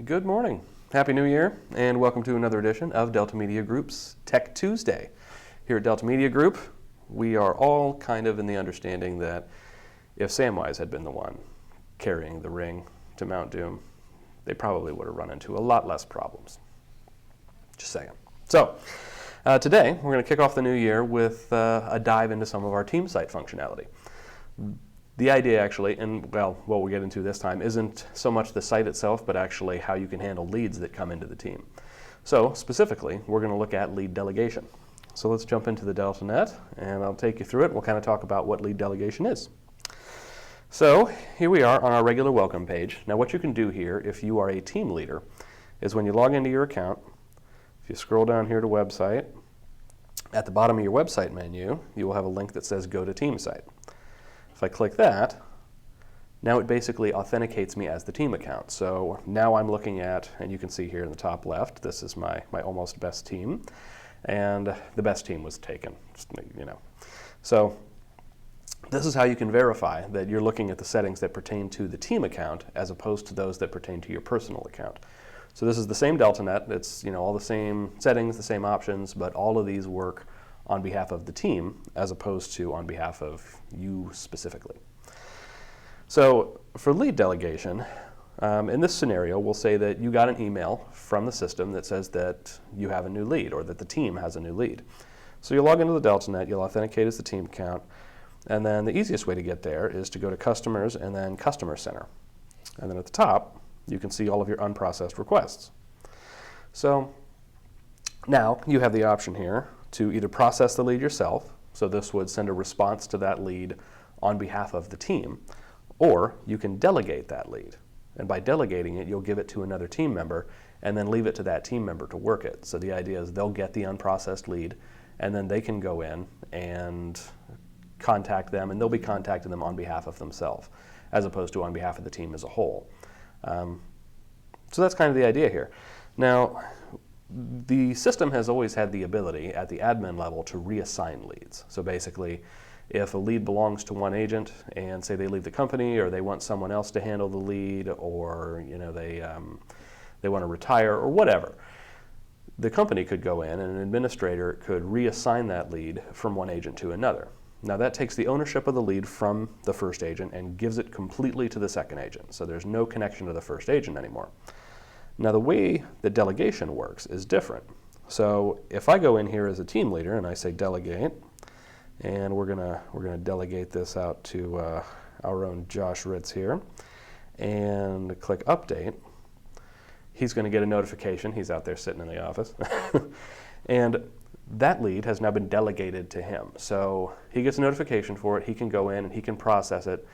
Good morning. Happy New Year, and welcome to another edition of Delta Media Group's Tech Tuesday. Here at Delta Media Group, we are all kind of in the understanding that if Samwise had been the one carrying the ring to Mount Doom, they probably would have run into a lot less problems. Just saying. So, today we're going to kick off the new year with a dive into some of our team site functionality. The idea actually, and well, what we'll get into this time, isn't so much the site itself, but actually how you can handle leads that come into the team. So specifically, we're going to look at lead delegation. So let's jump into the DeltaNet, and I'll take you through it. We'll kind of talk about what lead delegation is. So here we are on our regular welcome page. Now what you can do here, if you are a team leader, is when you log into your account, if you scroll down here to website, at the bottom of your website menu, you will have a link that says Go to Team Site. If I click that, now it basically authenticates me as the team account. So now I'm looking at, and you can see here in the top left, this is my almost best team, and the best team was taken, So this is how you can verify that you're looking at the settings that pertain to the team account as opposed to those that pertain to your personal account. So this is the same DeltaNet. It's all the same settings, the same options, but all of these work on behalf of the team as opposed to on behalf of you specifically. So for lead delegation, in this scenario, we'll say that you got an email from the system that says that you have a new lead or that the team has a new lead. So you log into the DeltaNet, you'll authenticate as the team account, and then the easiest way to get there is to go to Customers and then Customer Center. And then at the top, you can see all of your unprocessed requests. So now you have the option here to either process the lead yourself, so this would send a response to that lead on behalf of the team, or you can delegate that lead. And by delegating it, you'll give it to another team member and then leave it to that team member to work it. So the idea is they'll get the unprocessed lead and then they can go in and contact them, and they'll be contacting them on behalf of themselves as opposed to on behalf of the team as a whole. So that's kind of the idea here. Now, the system has always had the ability at the admin level to reassign leads. So basically, if a lead belongs to one agent and say they leave the company or they want someone else to handle the lead, or they want to retire or whatever, the company could go in and an administrator could reassign that lead from one agent to another. Now that takes the ownership of the lead from the first agent and gives it completely to the second agent. So there's no connection to the first agent anymore. Now the way that delegation works is different. So if I go in here as a team leader and I say delegate, and we're gonna delegate this out to our own Josh Ritz here, and click update, he's going to get a notification. He's out there sitting in the office. And that lead has now been delegated to him. So he gets a notification for it, he can go in and he can process it.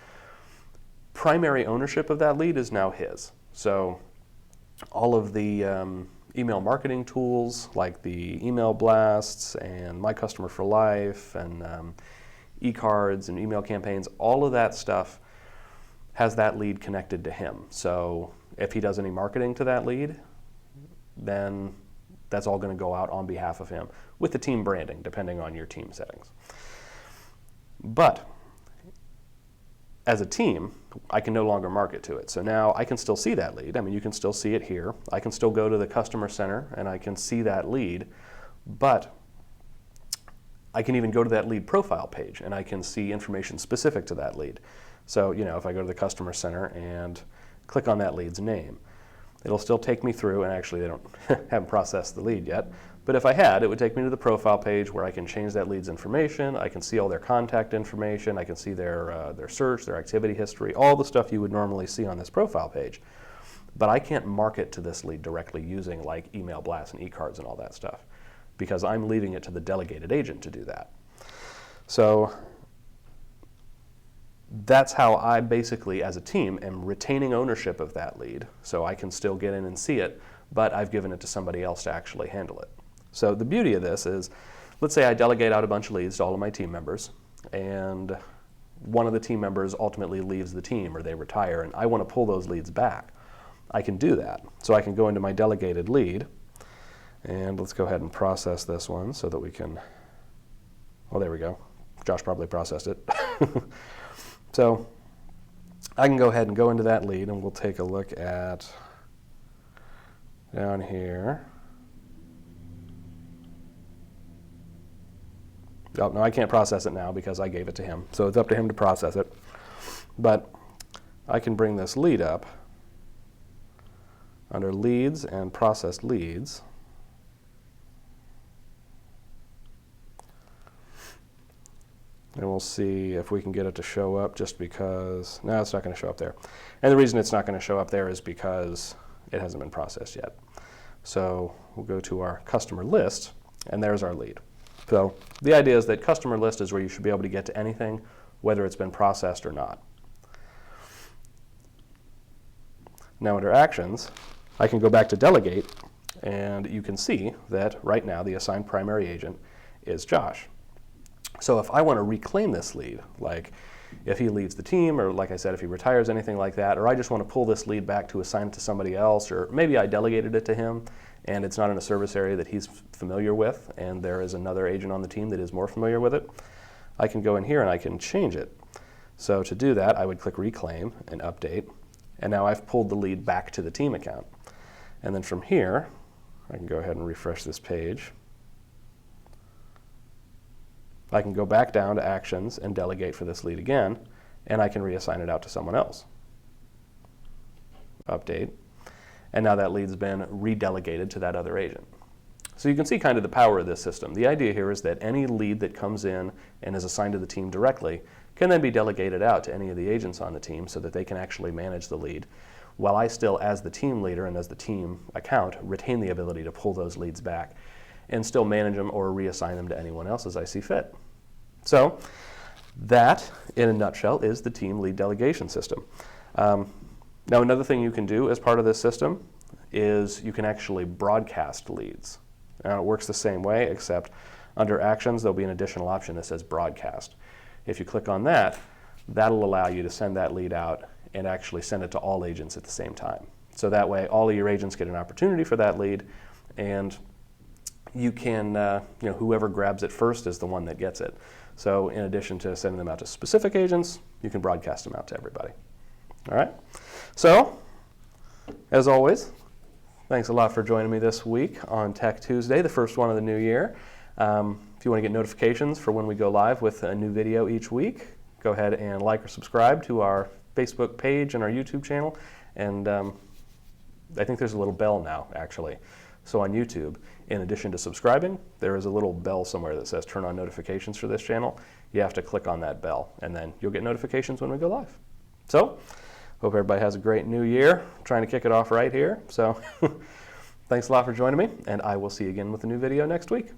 Primary ownership of that lead is now his. So all of the email marketing tools like the email blasts and My Customer for Life and e-cards and email campaigns, all of that stuff has that lead connected to him. So if he does any marketing to that lead, then that's all going to go out on behalf of him with the team branding, depending on your team settings. But as a team, I can no longer market to it. So now I can still see that lead. I mean, you can still see it here. I can still go to the customer center and I can see that lead, but I can even go to that lead profile page and I can see information specific to that lead. So, if I go to the customer center and click on that lead's name, it'll still take me through, and actually they haven't processed the lead yet, but if I had, it would take me to the profile page where I can change that lead's information, I can see all their contact information, I can see their search, their activity history, all the stuff you would normally see on this profile page. But I can't market to this lead directly using like email blasts and e-cards and all that stuff, because I'm leaving it to the delegated agent to do that. So that's how I basically, as a team, am retaining ownership of that lead, so I can still get in and see it, but I've given it to somebody else to actually handle it. So the beauty of this is, let's say I delegate out a bunch of leads to all of my team members, and one of the team members ultimately leaves the team or they retire, and I want to pull those leads back. I can do that. So I can go into my delegated lead, and let's go ahead and process this one so that we can, well, there we go. Josh probably processed it. So I can go ahead and go into that lead, and we'll take a look at down here. Oh, no, I can't process it now because I gave it to him. So it's up to him to process it. But I can bring this lead up under leads and processed leads. And we'll see if we can get it to show up, just because, no, it's not going to show up there. And the reason it's not going to show up there is because it hasn't been processed yet. So we'll go to our customer list, and there's our lead. So the idea is that customer list is where you should be able to get to anything, whether it's been processed or not. Now under actions, I can go back to delegate, and you can see that right now the assigned primary agent is Josh. So if I want to reclaim this lead, like if he leaves the team, or like I said, if he retires, anything like that, or I just want to pull this lead back to assign it to somebody else, or maybe I delegated it to him and it's not in a service area that he's familiar with, and there is another agent on the team that is more familiar with it, I can go in here and I can change it. So to do that, I would click reclaim and update, and now I've pulled the lead back to the team account. And then from here, I can go ahead and refresh this page. I can go back down to actions and delegate for this lead again, and I can reassign it out to someone else. Update. And now that lead's been redelegated to that other agent. So you can see kind of the power of this system. The idea here is that any lead that comes in and is assigned to the team directly can then be delegated out to any of the agents on the team so that they can actually manage the lead, while I still, as the team leader and as the team account, retain the ability to pull those leads back and still manage them or reassign them to anyone else as I see fit. So that, in a nutshell, is the team lead delegation system. Now another thing you can do as part of this system is you can actually broadcast leads. Now it works the same way, except under actions there'll be an additional option that says broadcast. If you click on that, that'll allow you to send that lead out and actually send it to all agents at the same time. So that way all of your agents get an opportunity for that lead, and you can, whoever grabs it first is the one that gets it. So in addition to sending them out to specific agents, you can broadcast them out to everybody. All right? So, as always, thanks a lot for joining me this week on Tech Tuesday, the first one of the new year. If you want to get notifications for when we go live with a new video each week, go ahead and like or subscribe to our Facebook page and our YouTube channel. And I think there's a little bell now, actually. So on YouTube, in addition to subscribing, there is a little bell somewhere that says turn on notifications for this channel. You have to click on that bell, and then you'll get notifications when we go live. So, hope everybody has a great new year. I'm trying to kick it off right here. So, thanks a lot for joining me, and I will see you again with a new video next week.